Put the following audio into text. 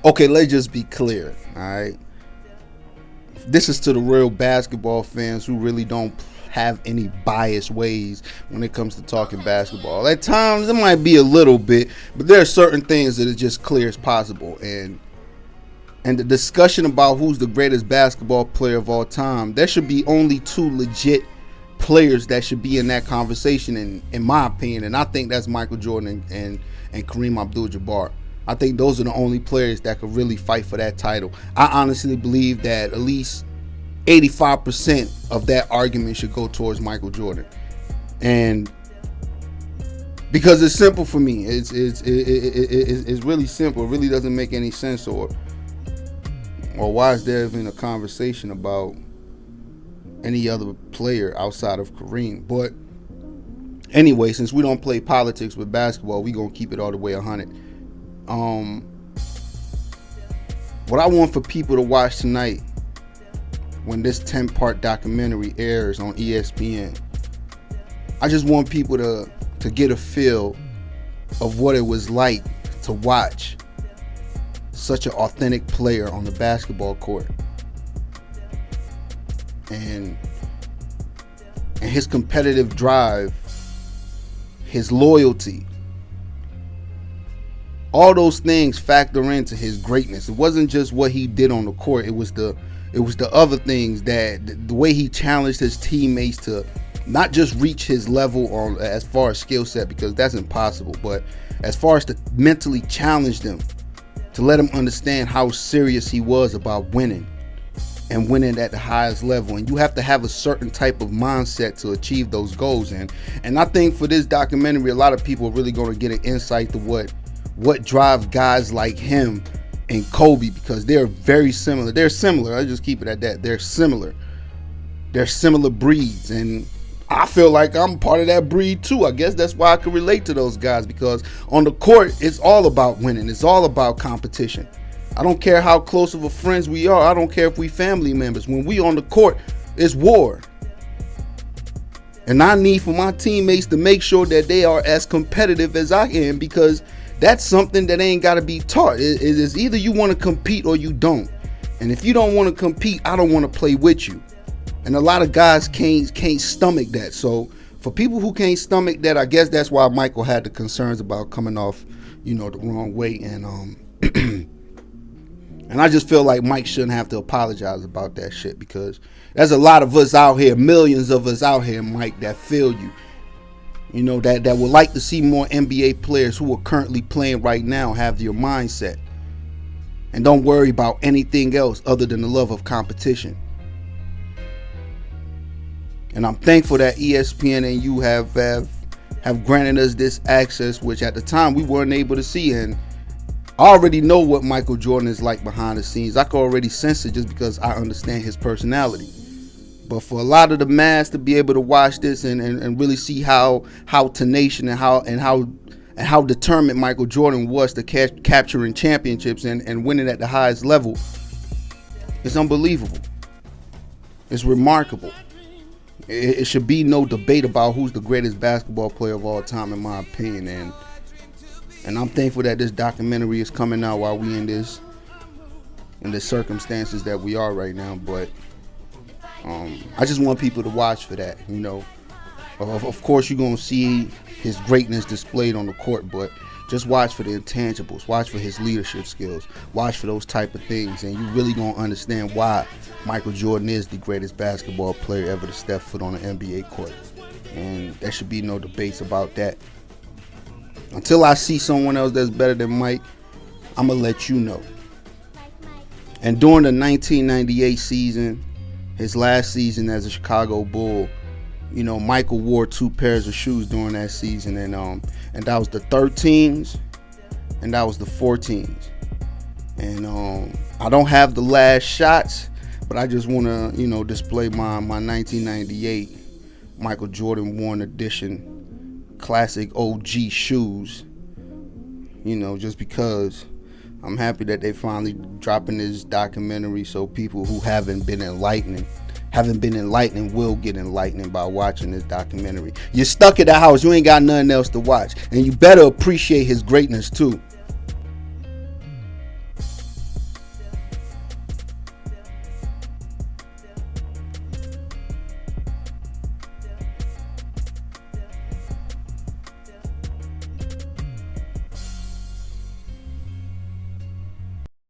Okay, let's just be clear, all right? This is to the real basketball fans who really don't have any biased ways when it comes to talking basketball. At times, it might be a little bit, but there are certain things that are just clear as possible. And the discussion about who's the greatest basketball player of all time, there should be only two legit players that should be in that conversation, in my opinion. And I think that's Michael Jordan and Kareem Abdul-Jabbar. I think those are the only players that could really fight for that title. I honestly believe that at least 85% of that argument should go towards Michael Jordan. And because it's simple for me. It's really simple. It really doesn't make any sense. Or why is there even a conversation about any other player outside of Kareem? But anyway, since we don't play politics with basketball, we're going to keep it all the way 100. What I want for people to watch tonight when this 10-part documentary airs on ESPN, I just want people to get a feel of what it was like to watch such an authentic player on the basketball court. And his competitive drive, his loyalty, all those things factor into his greatness. It wasn't just what he did on the court. It was the other things, that the way he challenged his teammates to not just reach his level on as far as skill set, because that's impossible, but as far as to mentally challenge them, to let them understand how serious he was about winning and winning at the highest level. And you have to have a certain type of mindset to achieve those goals. And I think for this documentary, a lot of people are really going to get an insight to what drives guys like him and Kobe, because they're very similar. They're similar. I just keep it at that. They're similar. They're similar breeds, and I feel like I'm part of that breed too. I guess that's why I can relate to those guys, because on the court, it's all about winning. It's all about competition. I don't care how close of a friends we are. I don't care if we family members. When we on the court, it's war. And I need for my teammates to make sure that they are as competitive as I am, because that's something that ain't got to be taught. It is either you want to compete or you don't. And if you don't want to compete, I don't want to play with you. And a lot of guys can't stomach that. So for people who can't stomach that, I guess that's why Michael had the concerns about coming off, the wrong way. And and I just feel like Mike shouldn't have to apologize about that shit, because there's a lot of us out here, millions of us out here, Mike, that feel you. That would like to see more NBA players who are currently playing right now have your mindset and don't worry about anything else other than the love of competition. And I'm thankful that ESPN and you have granted us this access, which at the time we weren't able to see. And I already know what Michael Jordan is like behind the scenes. I can already sense it just because I understand his personality. But for a lot of the mass to be able to watch this and really see how tenacious and how determined Michael Jordan was to capturing championships and winning at the highest level, it's unbelievable. It's remarkable. It should be no debate about who's the greatest basketball player of all time, in my opinion. And I'm thankful that this documentary is coming out while we in the circumstances that we are right now. But I just want people to watch for that. Of course, you're going to see his greatness displayed on the court, but just watch for the intangibles. Watch for his leadership skills. Watch for those type of things, and you're really going to understand why Michael Jordan is the greatest basketball player ever to step foot on an NBA court. And there should be no debates about that. Until I see someone else that's better than Mike, I'm going to let you know. And during the 1998 season, his last season as a Chicago Bull, Michael wore 2 pairs of shoes during that season, and that was the 13s and that was the 14s. And I don't have the last shots, but I just want to display my 1998 Michael Jordan 1 edition classic OG shoes, just because I'm happy that they finally dropping this documentary, so people who haven't been enlightened will get enlightened by watching this documentary. You're stuck at the house, you ain't got nothing else to watch, and you better appreciate his greatness too.